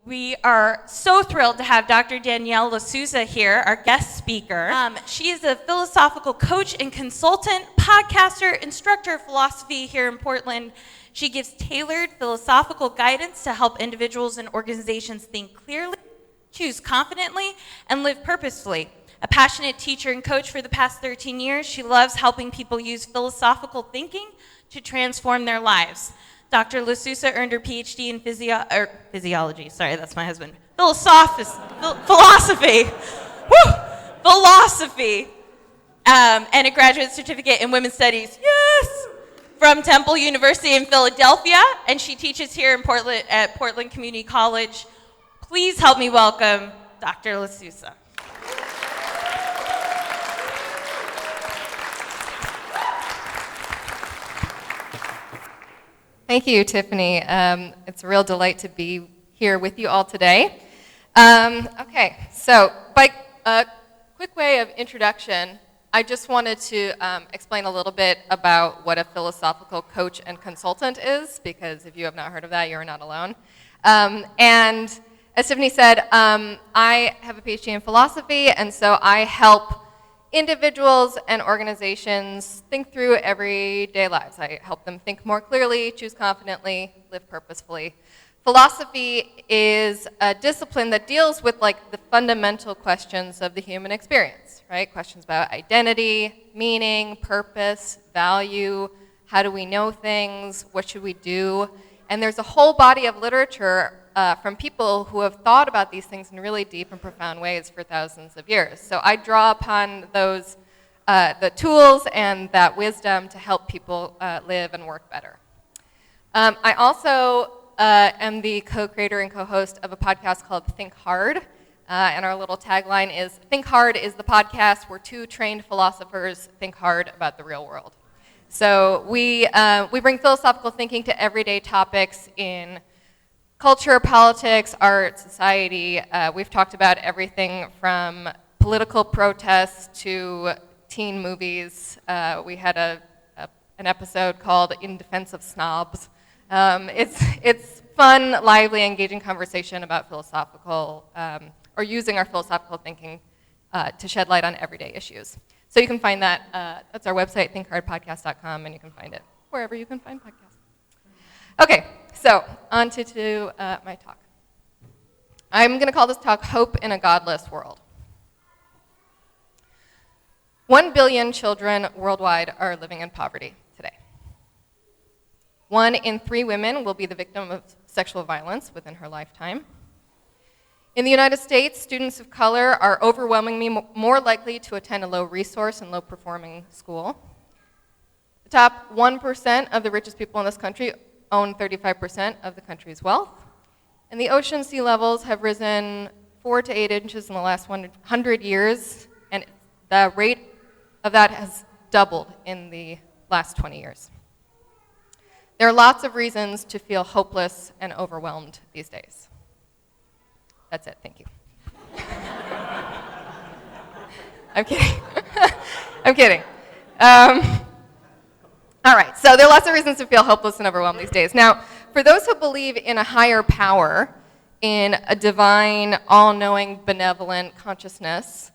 We are so thrilled to have Dr. Danielle LaSusa here, our guest speaker. She is a philosophical coach and consultant, podcaster, instructor of philosophy here in Portland. She gives tailored philosophical guidance to help individuals and organizations think clearly, choose confidently, and live purposefully. A passionate teacher and coach for the past 13 years, she loves helping people use philosophical thinking to transform their lives. Dr. LaSusa earned her PhD in physiology. Sorry, that's my husband. Philosophy. Woo! Philosophy. And a graduate certificate in women's studies. Yes! From Temple University in Philadelphia, and she teaches here in Portland at Portland Community College. Please help me welcome Dr. LaSusa. Thank you, Tiffany. It's a real delight to be here with you all today. Okay, so by a quick way of introduction, I just wanted to explain a little bit about what a philosophical coach and consultant is, because if you have not heard of that, you're not alone. And as Tiffany said, I have a PhD in philosophy, and so I help individuals and organizations think through everyday lives. I help them think more clearly, choose confidently, live purposefully. Philosophy is a discipline that deals with like the fundamental questions of the human experience, right? Questions about identity, meaning, purpose, value, how do we know things, what should we do? And there's a whole body of literature from people who have thought about these things in really deep and profound ways for thousands of years. So I draw upon those, the tools and that wisdom to help people live and work better. I also am the co-creator and co-host of a podcast called Think Hard, and our little tagline is, Think Hard is the podcast where two trained philosophers think hard about the real world. So we bring philosophical thinking to everyday topics in culture, politics, art, society. We've talked about everything from political protests to teen movies. We had an episode called In Defense of Snobs. It's fun, lively, engaging conversation about philosophical, or using our philosophical thinking to shed light on everyday issues. So you can find that, that's our website, thinkhardpodcast.com, and you can find it wherever you can find podcasts. Okay, so on to my talk. I'm going to call this talk Hope in a Godless World. 1 billion children worldwide are living in poverty today. 1 in 3 women will be the victim of sexual violence within her lifetime. In the United States, students of color are overwhelmingly more likely to attend a low-resource and low-performing school. The top 1% of the richest people in this country own 35% of the country's wealth. And the ocean sea levels have risen 4 to 8 inches in the last 100 years, and the rate of that has doubled in the last 20 years. There are lots of reasons to feel hopeless and overwhelmed these days. That's it, thank you. I'm kidding. I'm kidding. All right, so there are lots of reasons to feel hopeless and overwhelmed these days. Now, for those who believe in a higher power, in a divine, all-knowing, benevolent consciousness,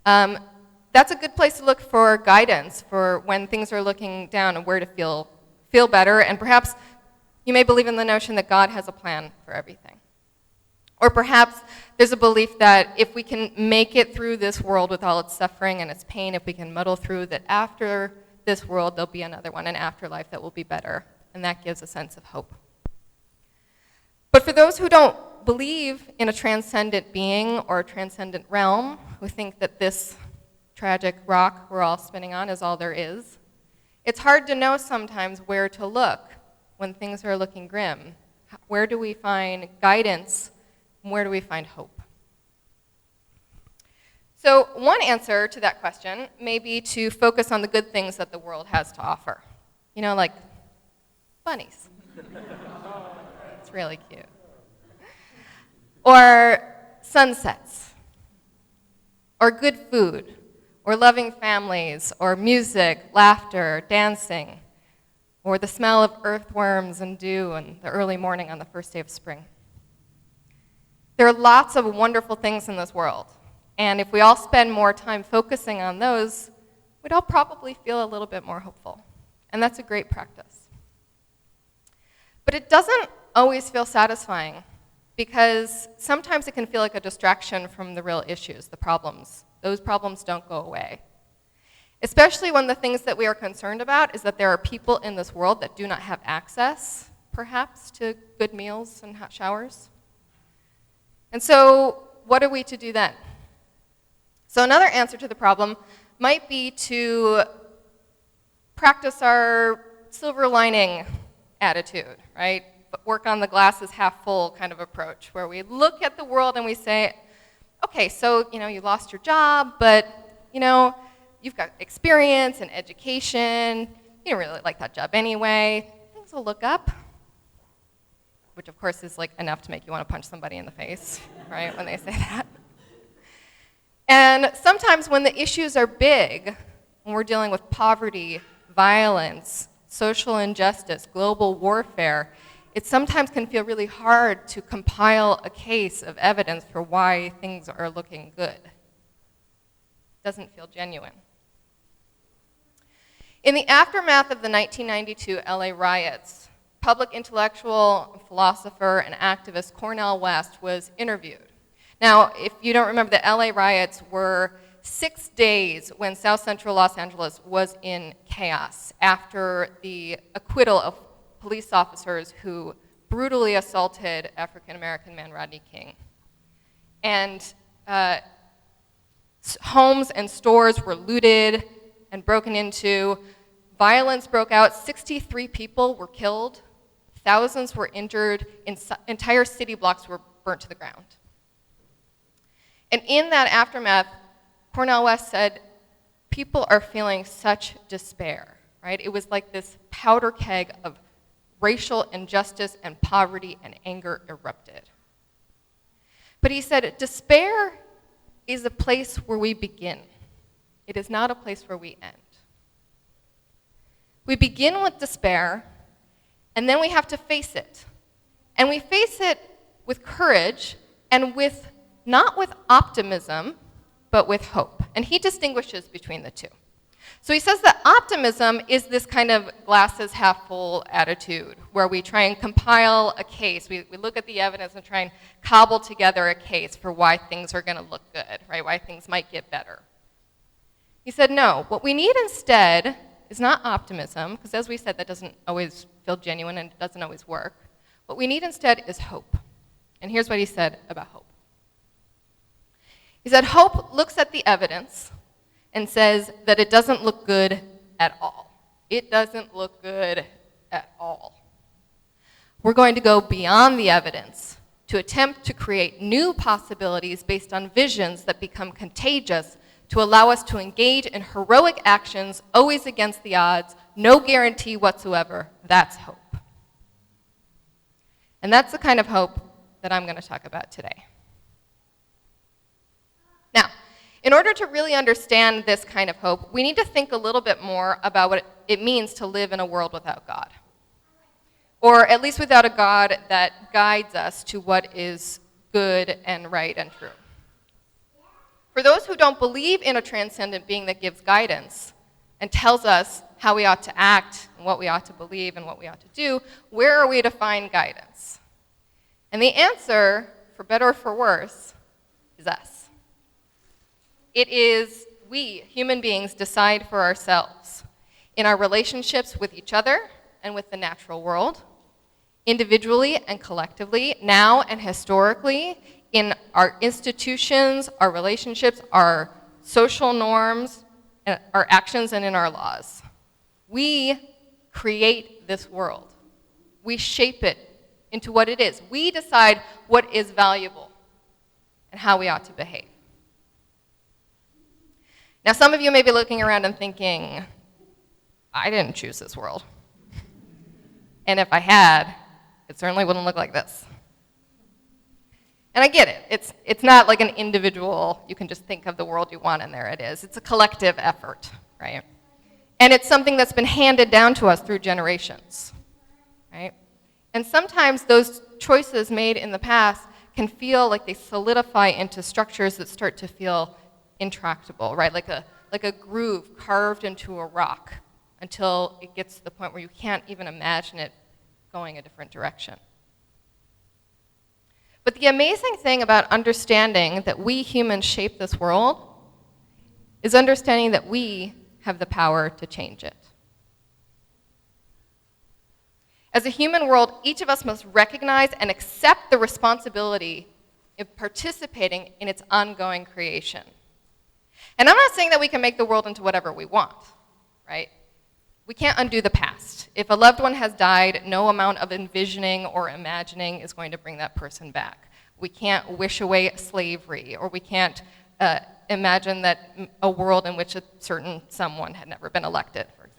that's a good place to look for guidance for when things are looking down and where to feel better. And perhaps you may believe in the notion that God has a plan for everything. Or perhaps there's a belief that if we can make it through this world with all its suffering and its pain, if we can muddle through, that after this world, there'll be another one, an afterlife that will be better, and that gives a sense of hope. But for those who don't believe in a transcendent being or a transcendent realm, who think that this tragic rock we're all spinning on is all there is, it's hard to know sometimes where to look when things are looking grim. Where do we find guidance, and where do we find hope? So one answer to that question may be to focus on the good things that the world has to offer. You know, like bunnies. It's really cute. Or sunsets. Or good food. Or loving families. Or music, laughter, dancing. Or the smell of earthworms and dew and the early morning on the first day of spring. There are lots of wonderful things in this world. And if we all spend more time focusing on those, we'd all probably feel a little bit more hopeful. And that's a great practice. But it doesn't always feel satisfying, because sometimes it can feel like a distraction from the real issues, the problems. Those problems don't go away. Especially when the things that we are concerned about is that there are people in this world that do not have access, perhaps, to good meals and hot showers. And so, what are we to do then? So another answer to the problem might be to practice our silver lining attitude, right? But work on the glass is half full kind of approach, where we look at the world and we say, okay, so, you lost your job, but, you've got experience and education. You don't really like that job anyway. Things will look up. Which, of course, is like enough to make you want to punch somebody in the face, right, when they say that. And sometimes when the issues are big, when we're dealing with poverty, violence, social injustice, global warfare, it sometimes can feel really hard to compile a case of evidence for why things are looking good. It doesn't feel genuine. In the aftermath of the 1992 LA riots, public intellectual, philosopher, and activist Cornel West was interviewed. Now, if you don't remember, the LA riots were 6 days when South Central Los Angeles was in chaos after the acquittal of police officers who brutally assaulted African-American man Rodney King. And homes and stores were looted and broken into. Violence broke out. 63 people were killed. Thousands were injured. Entire city blocks were burnt to the ground. And in that aftermath, Cornel West said, people are feeling such despair, right? It was like this powder keg of racial injustice and poverty and anger erupted. But he said, despair is a place where we begin. It is not a place where we end. We begin with despair, and then we have to face it. And we face it with courage and not with optimism, but with hope. And he distinguishes between the two. So he says that optimism is this kind of glasses half full attitude, where we try and compile a case. We look at the evidence and try and cobble together a case for why things are going to look good, right? Why things might get better. He said, no, what we need instead is not optimism, because as we said, that doesn't always feel genuine and it doesn't always work. What we need instead is hope. And here's what he said about hope. He said, hope looks at the evidence and says that it doesn't look good at all. It doesn't look good at all. We're going to go beyond the evidence to attempt to create new possibilities based on visions that become contagious, to allow us to engage in heroic actions, always against the odds, no guarantee whatsoever. That's hope. And that's the kind of hope that I'm going to talk about today. Now, in order to really understand this kind of hope, we need to think a little bit more about what it means to live in a world without God. Or at least without a God that guides us to what is good and right and true. For those who don't believe in a transcendent being that gives guidance and tells us how we ought to act and what we ought to believe and what we ought to do, where are we to find guidance? And the answer, for better or for worse, is us. It is we, human beings, decide for ourselves in our relationships with each other and with the natural world, individually and collectively, now and historically, in our institutions, our relationships, our social norms, our actions, and in our laws. We create this world. We shape it into what it is. We decide what is valuable and how we ought to behave. Now, some of you may be looking around and thinking, I didn't choose this world. And if I had, it certainly wouldn't look like this. And I get it. It's not like an individual, you can just think of the world you want and there it is. It's a collective effort, right? And it's something that's been handed down to us through generations, right? And sometimes those choices made in the past can feel like they solidify into structures that start to feel intractable, right? Like a groove carved into a rock until it gets to the point where you can't even imagine it going a different direction. But the amazing thing about understanding that we humans shape this world is understanding that we have the power to change it. As a human world, each of us must recognize and accept the responsibility of participating in its ongoing creation. And I'm not saying that we can make the world into whatever we want, right? We can't undo the past. If a loved one has died, no amount of envisioning or imagining is going to bring that person back. We can't wish away slavery, or we can't imagine that a world in which a certain someone had never been elected, for example.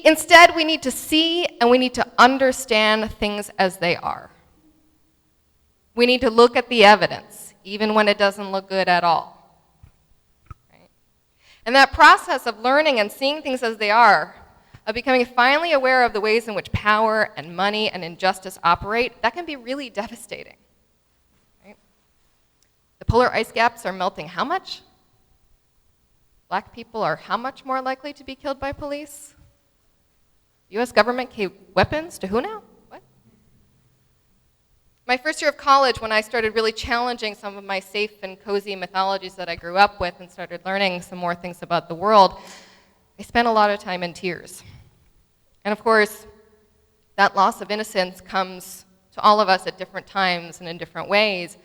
Instead, we need to see and we need to understand things as they are. We need to look at the evidence, even when it doesn't look good at all. Right? And that process of learning and seeing things as they are, of becoming finally aware of the ways in which power and money and injustice operate, that can be really devastating. Right? The polar ice caps are melting how much? Black people are how much more likely to be killed by police? The US government gave weapons to who now? What? My first year of college, when I started really challenging some of my safe and cozy mythologies that I grew up with and started learning some more things about the world, I spent a lot of time in tears. And of course, that loss of innocence comes to all of us at different times and in different ways.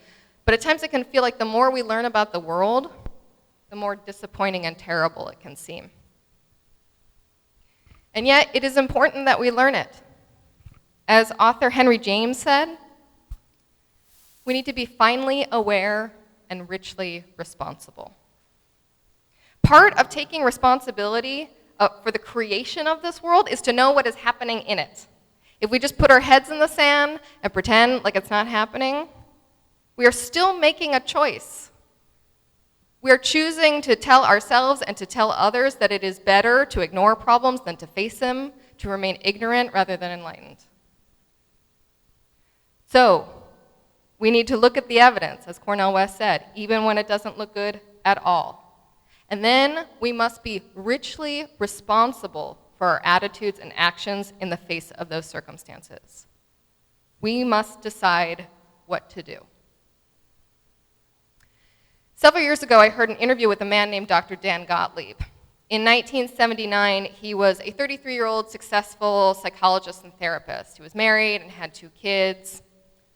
But at times it can feel like the more we learn about the world, the more disappointing and terrible it can seem. And yet, it is important that we learn it. As author Henry James said, we need to be finely aware and richly responsible. Part of taking responsibility for the creation of this world is to know what is happening in it. If we just put our heads in the sand and pretend like it's not happening, we are still making a choice. We are choosing to tell ourselves and to tell others that it is better to ignore problems than to face them, to remain ignorant rather than enlightened. So, we need to look at the evidence, as Cornel West said, even when it doesn't look good at all. And then we must be richly responsible for our attitudes and actions in the face of those circumstances. We must decide what to do. Several years ago, I heard an interview with a man named Dr. Dan Gottlieb. In 1979, he was a 33-year-old successful psychologist and therapist. He was married and had 2 kids,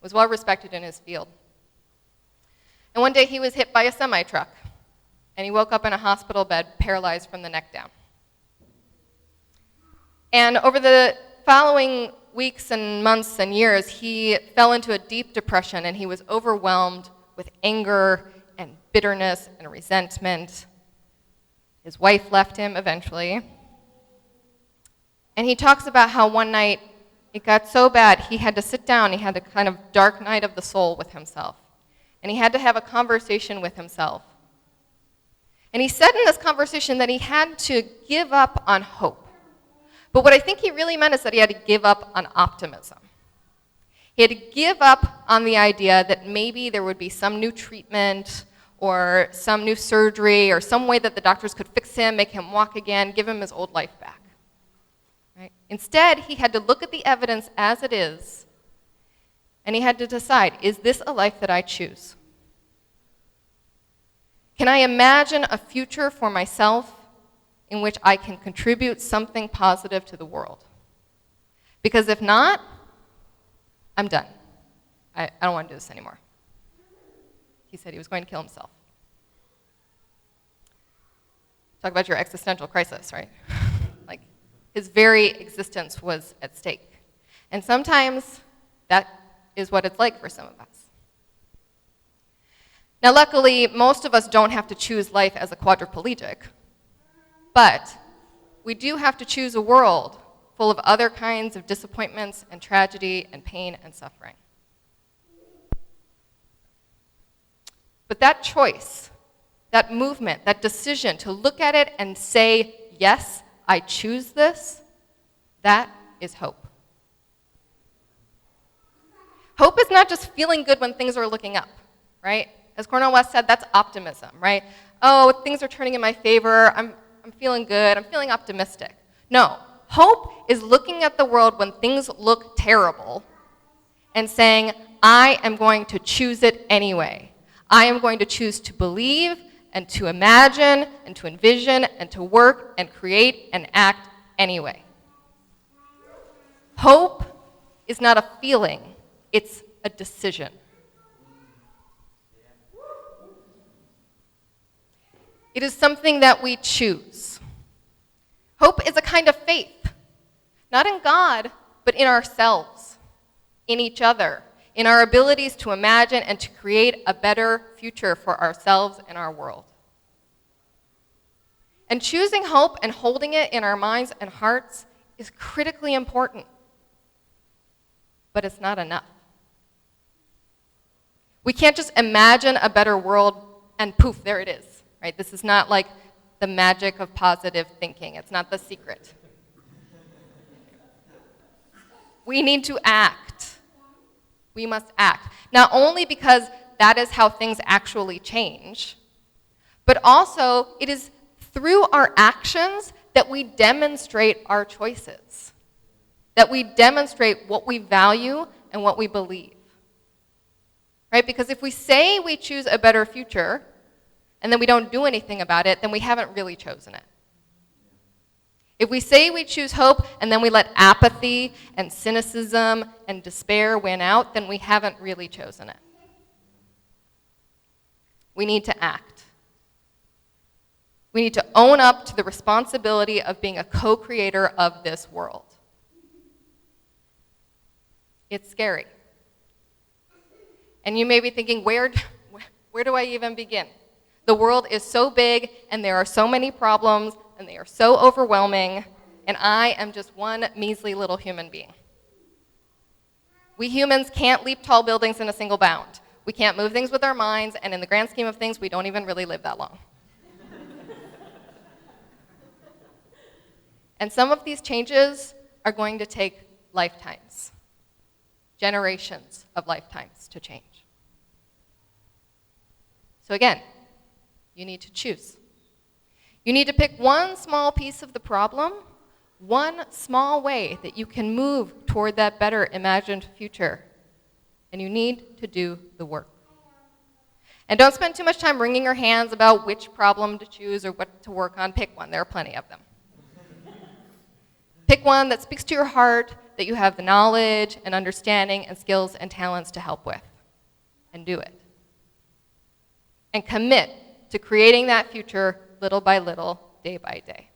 was well respected in his field. And one day he was hit by a semi-truck, and he woke up in a hospital bed paralyzed from the neck down. And over the following weeks and months and years, he fell into a deep depression, and he was overwhelmed with anger and bitterness and resentment. His wife left him eventually. And he talks about how one night it got so bad he had to sit down, he had a kind of dark night of the soul with himself. And he had to have a conversation with himself. And he said in this conversation that he had to give up on hope. But what I think he really meant is that he had to give up on optimism. He had to give up on the idea that maybe there would be some new treatment or some new surgery or some way that the doctors could fix him, make him walk again, give him his old life back. Right? Instead, he had to look at the evidence as it is, and he had to decide, is this a life that I choose? Can I imagine a future for myself in which I can contribute something positive to the world? Because if not, I'm done. I don't want to do this anymore. He said he was going to kill himself. Talk about your existential crisis, right? Like, his very existence was at stake. And sometimes that is what it's like for some of us. Now, luckily, most of us don't have to choose life as a quadriplegic, but we do have to choose a world full of other kinds of disappointments and tragedy and pain and suffering. But that choice, that movement, that decision to look at it and say, yes, I choose this, that is hope. Hope is not just feeling good when things are looking up, right? As Cornel West said, that's optimism, right? Oh, things are turning in my favor. I'm feeling good. I'm feeling optimistic. No, hope is looking at the world when things look terrible and saying, I am going to choose it anyway. I am going to choose to believe and to imagine and to envision and to work and create and act anyway. Hope is not a feeling, it's a decision. It is something that we choose. Hope is a kind of faith, not in God, but in ourselves, in each other, in our abilities to imagine and to create a better future for ourselves and our world. And choosing hope and holding it in our minds and hearts is critically important, but it's not enough. We can't just imagine a better world and poof, there it is, right? This is not like the magic of positive thinking. It's not the secret. We need to act. We must act. Not only because that is how things actually change, but also it is through our actions that we demonstrate our choices, that we demonstrate what we value and what we believe. Right? Because if we say we choose a better future and then we don't do anything about it, then we haven't really chosen it. If we say we choose hope and then we let apathy and cynicism and despair win out, then we haven't really chosen it. We need to act. We need to own up to the responsibility of being a co-creator of this world. It's scary. And you may be thinking, where do I even begin? The world is so big, and there are so many problems, and they are so overwhelming, and I am just one measly little human being. We humans can't leap tall buildings in a single bound. We can't move things with our minds, and in the grand scheme of things, we don't even really live that long. And some of these changes are going to take lifetimes, generations of lifetimes to change. So again, you need to choose. You need to pick one small piece of the problem, one small way that you can move toward that better imagined future, and you need to do the work. And don't spend too much time wringing your hands about which problem to choose or what to work on. Pick one. There are plenty of them. Pick one that speaks to your heart, that you have the knowledge and understanding and skills and talents to help with, and do it. And commit to creating that future little by little, day by day.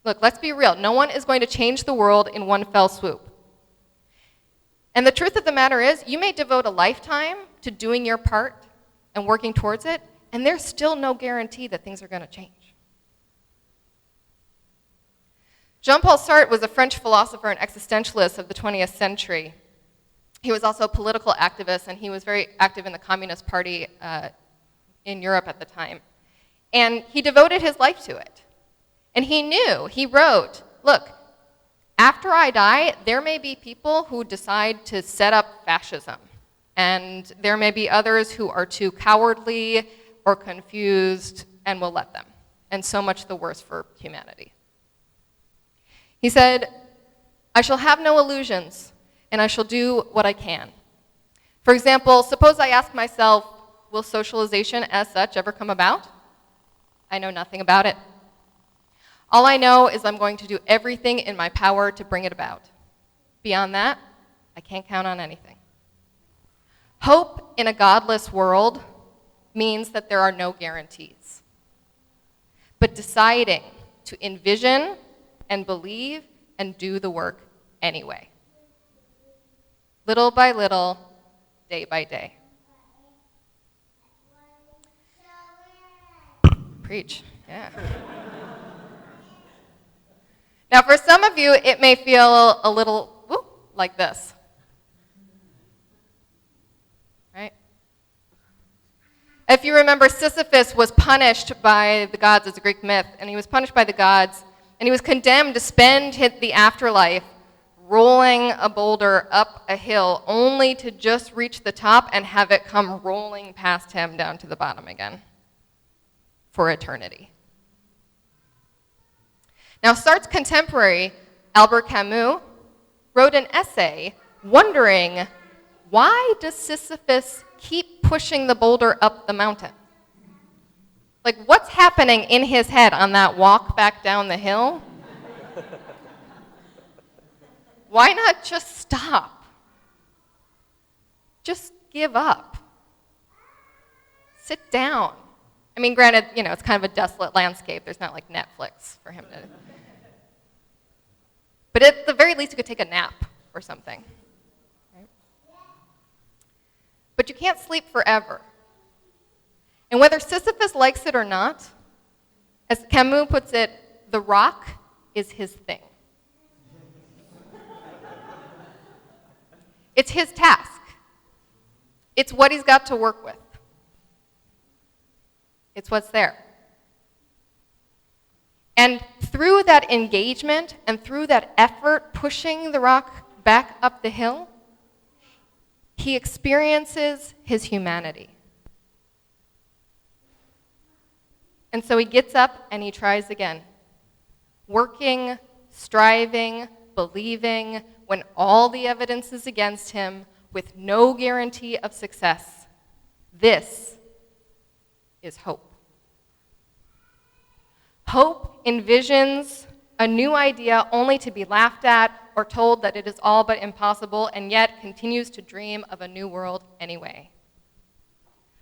Look, let's be real. No one is going to change the world in one fell swoop. And the truth of the matter is, you may devote a lifetime to doing your part and working towards it, and there's still no guarantee that things are going to change. Jean-Paul Sartre was a French philosopher and existentialist of the 20th century. He was also a political activist, and he was very active in the Communist Party in Europe at the time. And he devoted his life to it. And he wrote, look, after I die, there may be people who decide to set up fascism. And there may be others who are too cowardly or confused and will let them. And so much the worse for humanity. He said, I shall have no illusions, and I shall do what I can. For example, suppose I ask myself, will socialization as such ever come about? I know nothing about it. All I know is I'm going to do everything in my power to bring it about. Beyond that, I can't count on anything. Hope in a godless world means that there are no guarantees. But deciding to envision and believe and do the work anyway. Little by little, day by day. Preach, yeah. Now for some of you, it may feel a little like this. Right? If you remember, Sisyphus was punished by the gods, it's a Greek myth, and he was punished by the gods, and he was condemned to spend the afterlife rolling a boulder up a hill only to just reach the top and have it come rolling past him down to the bottom again for eternity. Now, Sartre's contemporary, Albert Camus, wrote an essay wondering, why does Sisyphus keep pushing the boulder up the mountain? Like, what's happening in his head on that walk back down the hill? Why not just stop? Just give up. Sit down. I mean, granted, it's kind of a desolate landscape. There's not like Netflix for him to... But at the very least, you could take a nap or something. Right? But you can't sleep forever. And whether Sisyphus likes it or not, as Camus puts it, the rock is his thing. It's his task. It's what he's got to work with. It's what's there. And through that engagement and through that effort pushing the rock back up the hill, he experiences his humanity. And so he gets up and he tries again, working, striving, believing, when all the evidence is against him, with no guarantee of success. This is hope. Hope envisions a new idea only to be laughed at or told that it is all but impossible, and yet continues to dream of a new world anyway.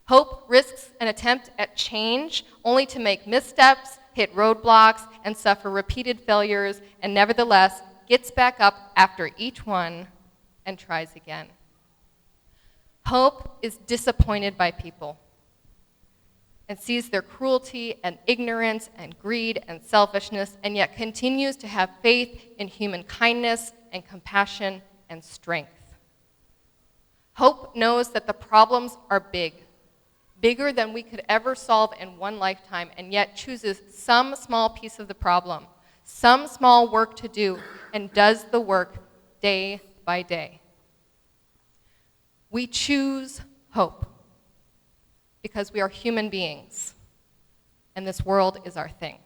Hope risks an attempt at change only to make missteps, hit roadblocks, and suffer repeated failures, and nevertheless gets back up after each one and tries again. Hope is disappointed by people and sees their cruelty and ignorance and greed and selfishness, and yet continues to have faith in human kindness and compassion and strength. Hope knows that the problems are big, bigger than we could ever solve in one lifetime, and yet chooses some small piece of the problem, some small work to do, and does the work day by day. We choose hope because we are human beings, and this world is our thing.